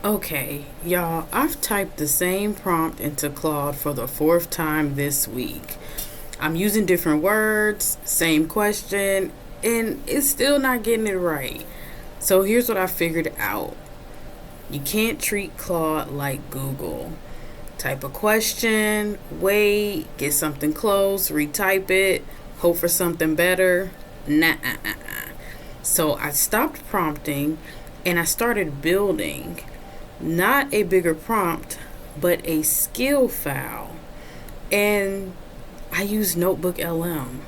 Okay, y'all, I've typed the same prompt into Claude for the fourth time this week. I'm using different words, same question, and it's still not getting it right. So here's what I figured out. You can't treat Claude like Google. Type a question, wait, get something close, retype it, hope for something better. Nah. So I stopped prompting and I started building. Not a bigger prompt, but a skill file. And I use NotebookLM.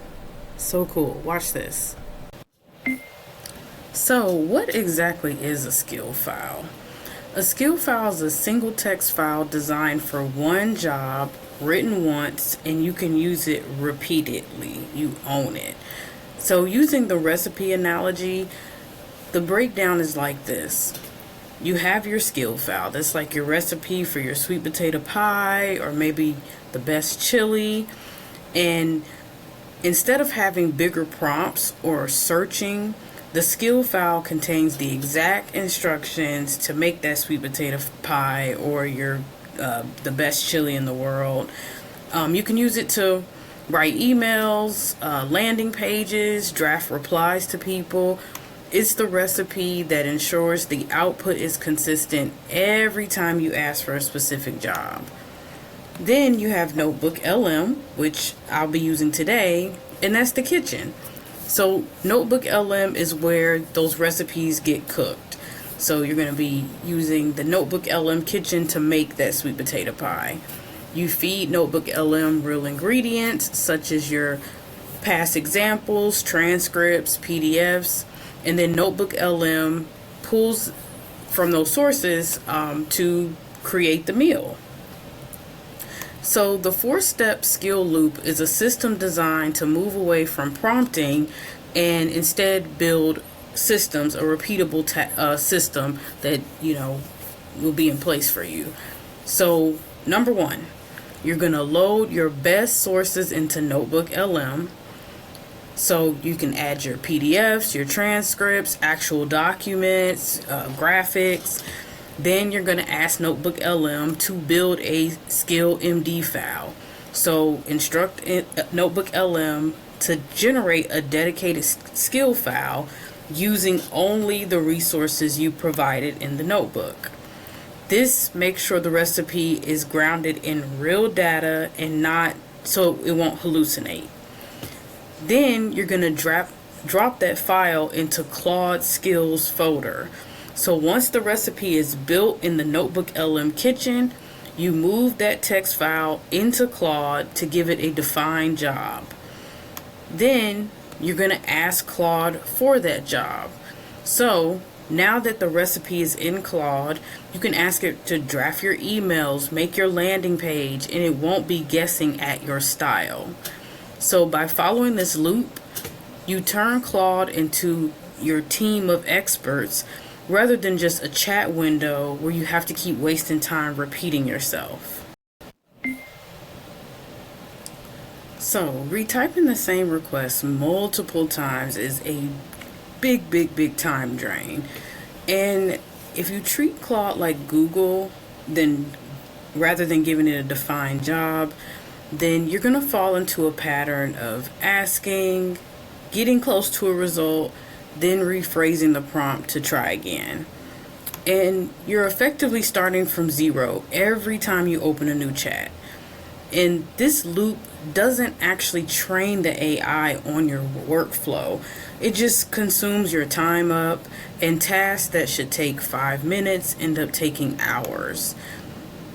So cool. Watch this. So, what exactly is a skill file? A skill file is a single text file designed for one job, written once, and you can use it repeatedly. You own it. So, using the recipe analogy, the breakdown is like this. You have your skill file. That's like your recipe for your sweet potato pie or maybe the best chili. And instead of having bigger prompts or searching, the skill file contains the exact instructions to make that sweet potato pie or your the best chili in the world. You can use it to write emails, landing pages, draft replies to people. It's the recipe that ensures the output is consistent every time you ask for a specific job. Then you have NotebookLM, which I'll be using today, and that's the kitchen. So NotebookLM is where those recipes get cooked. So you're going to be using the NotebookLM kitchen to make that sweet potato pie. You feed NotebookLM real ingredients such as your past examples, transcripts, PDFs, and then NotebookLM pulls from those sources to create the meal. So the 4-step skill loop is a system designed to move away from prompting and instead build systems, a repeatable system that will be in place for you. So number 1, you're going to load your best sources into NotebookLM. So you can add your PDFs, your transcripts, actual documents, graphics. Then you're going to ask NotebookLM to build a skill.md file. So instruct NotebookLM to generate a dedicated skill file using only the resources you provided in the notebook. This makes sure the recipe is grounded in real data and not so it won't hallucinate. Then you're going to drop that file into Claude Skills folder. So once the recipe is built in the NotebookLM kitchen, you move that text file into Claude to give it a defined job. Then you're going to ask Claude for that job. So now that the recipe is in Claude, you can ask it to draft your emails, make your landing page, and it won't be guessing at your style. So by following this loop, you turn Claude into your team of experts rather than just a chat window where you have to keep wasting time repeating yourself. So retyping the same request multiple times is a big time drain. And if you treat Claude like Google, then rather than giving it a defined job, then you're going to fall into a pattern of asking, getting close to a result, then rephrasing the prompt to try again. And you're effectively starting from zero every time you open a new chat. And this loop doesn't actually train the AI on your workflow. It just consumes your time up, and tasks that should take 5 minutes end up taking hours.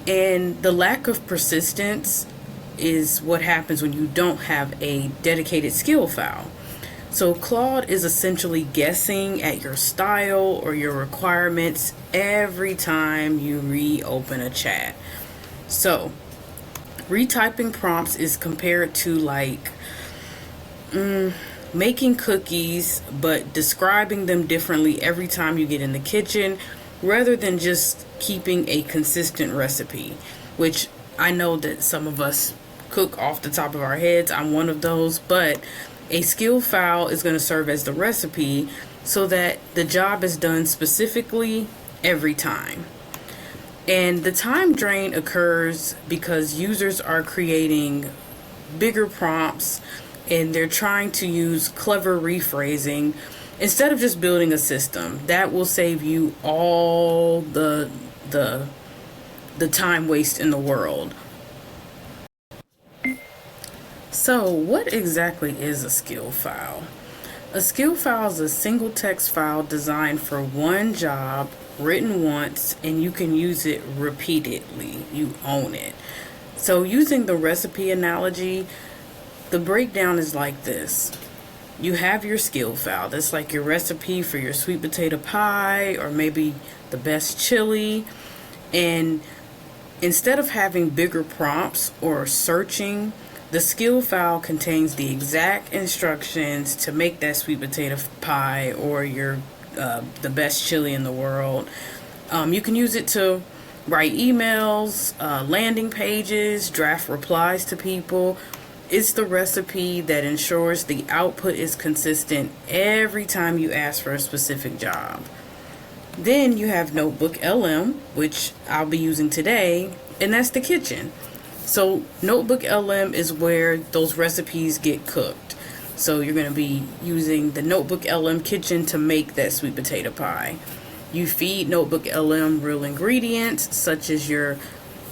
And the lack of persistence is what happens when you don't have a dedicated skill file. So Claude is essentially guessing at your style or your requirements every time you reopen a chat. So retyping prompts is compared to like making cookies, but describing them differently every time you get in the kitchen rather than just keeping a consistent recipe, which I know that some of us cook off the top of our heads. I'm one of those, but a skill file is going to serve as the recipe so that the job is done specifically every time. And the time drain occurs because users are creating bigger prompts and they're trying to use clever rephrasing instead of just building a system. That will save you all the time waste in the world. So, what exactly is a skill file? A skill file is a single text file designed for one job, written once, and you can use it repeatedly. You own it. So, using the recipe analogy, the breakdown is like this. You have your skill file. That's like your recipe for your sweet potato pie or maybe the best chili. And instead of having bigger prompts or searching, the skill file contains the exact instructions to make that sweet potato pie or your the best chili in the world. You can use it to write emails, landing pages, draft replies to people. It's the recipe that ensures the output is consistent every time you ask for a specific job. Then you have NotebookLM, which I'll be using today, and that's the kitchen. So NotebookLM is where those recipes get cooked. So you're going to be using the NotebookLM kitchen to make that sweet potato pie. You feed NotebookLM real ingredients such as your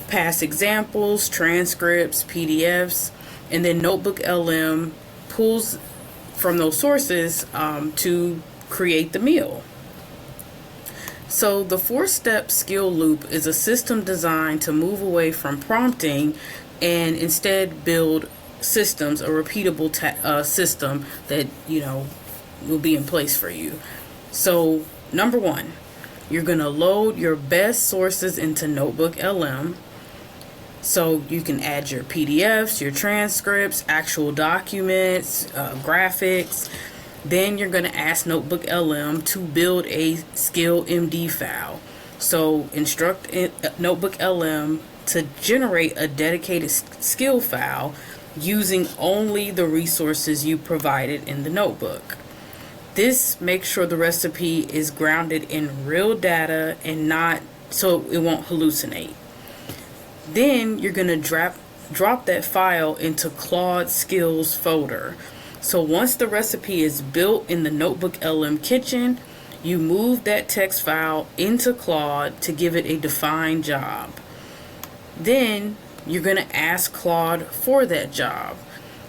past examples, transcripts, PDFs, and then NotebookLM pulls from those sources to create the meal. So the 4-step skill loop is a system designed to move away from prompting and instead build systems, a repeatable system that, will be in place for you. So number 1, you're going to load your best sources into NotebookLM. So you can add your PDFs, your transcripts, actual documents, graphics. Then you're going to ask NotebookLM to build a skill.md file. So instruct NotebookLM to generate a dedicated skill file using only the resources you provided in the notebook. This makes sure the recipe is grounded in real data and not so it won't hallucinate. Then you're going to drop that file into Claude skills folder. So once the recipe is built in the NotebookLM kitchen, you move that text file into Claude to give it a defined job. Then you're going to ask Claude for that job.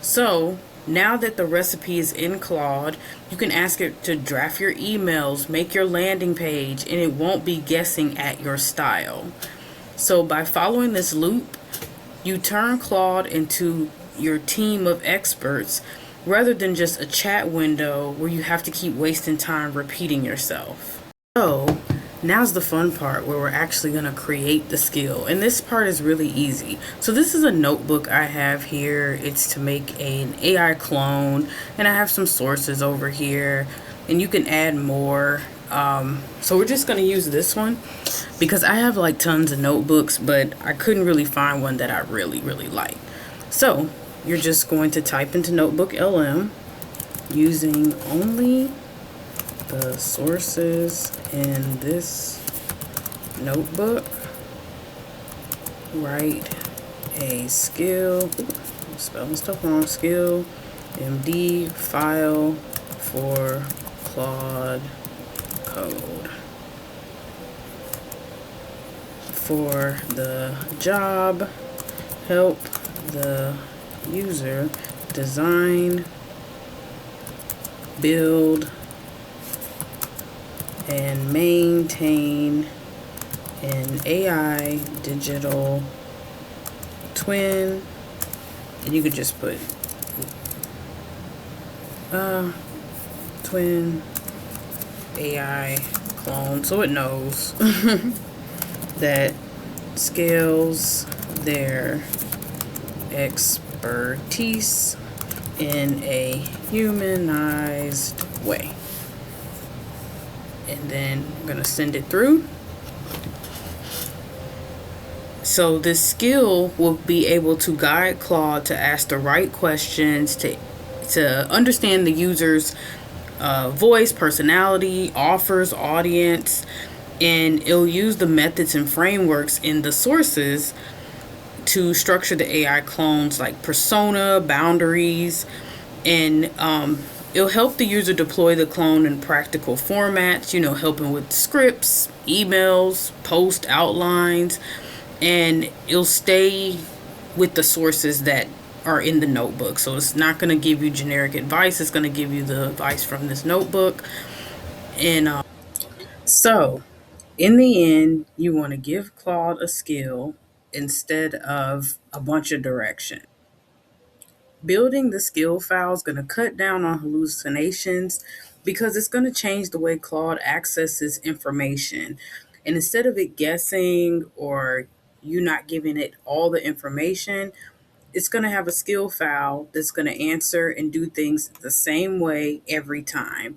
So now that the recipe is in Claude, you can ask it to draft your emails, make your landing page, and it won't be guessing at your style. So by following this loop, you turn Claude into your team of experts rather than just a chat window where you have to keep wasting time repeating yourself. So now's the fun part where we're actually going to create the skill. And this part is really easy. So this is a notebook I have here. It's to make an AI clone. And I have some sources over here. And you can add more. So we're just going to use this one because I have like tons of notebooks, but I couldn't really find one that I really like. So you're just going to type into NotebookLM using only the sources in this notebook. Write a skill, spelling stuff wrong, skill MD file for Claude Code. For the job, help the user design, build, and maintain an AI digital twin. And you could just put twin AI clone so it knows that scales their expertise in a humanized way. And then I'm going to send it through. So this skill will be able to guide Claude to ask the right questions, to understand the user's voice, personality, offers, audience, and it'll use the methods and frameworks in the sources to structure the AI clones like persona, boundaries, and it'll help the user deploy the clone in practical formats, helping with scripts, emails, post outlines, and it'll stay with the sources that are in the notebook. So it's not going to give you generic advice, it's going to give you the advice from this notebook. And so, in the end, you want to give Claude a skill instead of a bunch of direction. Building the skill file is going to cut down on hallucinations because it's going to change the way Claude accesses information. And instead of it guessing or you not giving it all the information, it's going to have a skill file that's going to answer and do things the same way every time.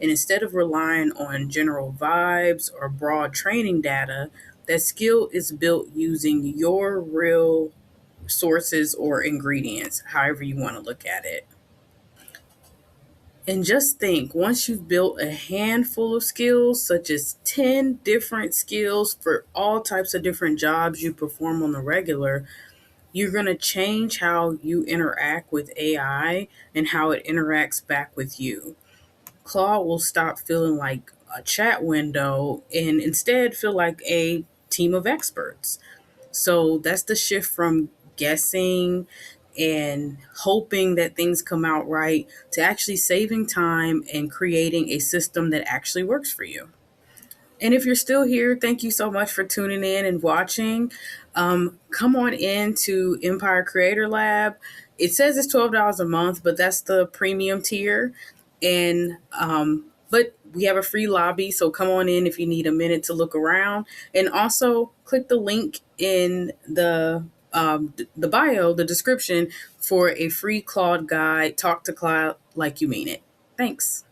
And instead of relying on general vibes or broad training data, that skill is built using your real sources or ingredients, however you want to look at it. And just think, once you've built a handful of skills, such as 10 different skills for all types of different jobs you perform on the regular, you're going to change how you interact with AI and how it interacts back with you. Claude will stop feeling like a chat window and instead feel like a team of experts. So that's the shift from guessing and hoping that things come out right to actually saving time and creating a system that actually works for you. And if you're still here, thank you so much for tuning in and watching. Come on in to Empire Creator Lab. It says it's $12 a month, but that's the premium tier. And but we have a free lobby, so come on in if you need a minute to look around. And also click the link in the bio, the description, for a free Claude guide. Talk to Claude like you mean it. Thanks.